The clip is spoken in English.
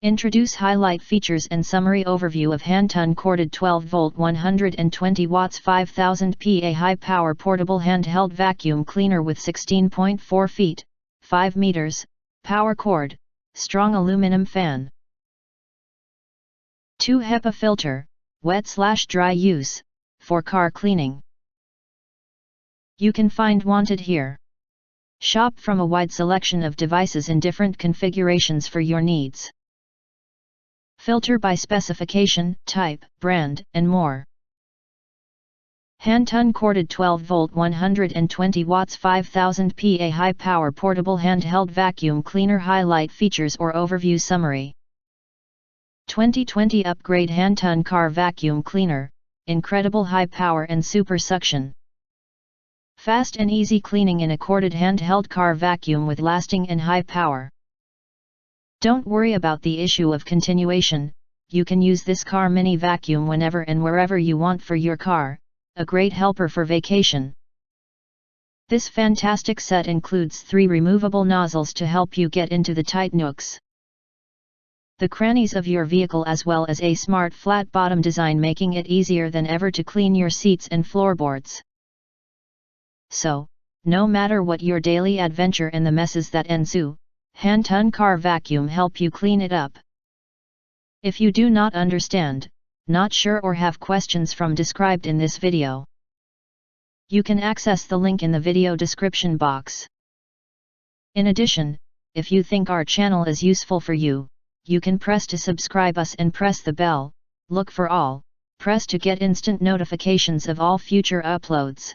Introduce highlight features and summary overview of Hantun Corded 12V 120W 5000Pa high-power portable handheld vacuum cleaner with 16.4 feet, 5 meters, power cord, strong aluminum fan. 2 HEPA filter, wet/dry use, for car cleaning. You can find wanted here. Shop from a wide selection of devices in different configurations for your needs. Filter by specification, type, brand, and more. Hantun Corded 12V 120W 5000Pa high-power portable handheld vacuum cleaner highlight features or overview summary. 2020 upgrade Hantun car vacuum cleaner, incredible high power and super suction. Fast and easy cleaning in a corded handheld car vacuum with lasting and high power. Don't worry about the issue of continuation, you can use this car mini vacuum whenever and wherever you want for your car, a great helper for vacation. This fantastic set includes 3 removable nozzles to help you get into the tight nooks, the crannies of your vehicle, as well as a smart flat bottom design making it easier than ever to clean your seats and floorboards. So, no matter what your daily adventure and the messes that ensue, Hantun car vacuum help you clean it up. If you do not understand, not sure or have questions from described in this video, you can access the link in the video description box. In addition, if you think our channel is useful for you, you can press to subscribe us and press the bell, look for all, press to get instant notifications of all future uploads.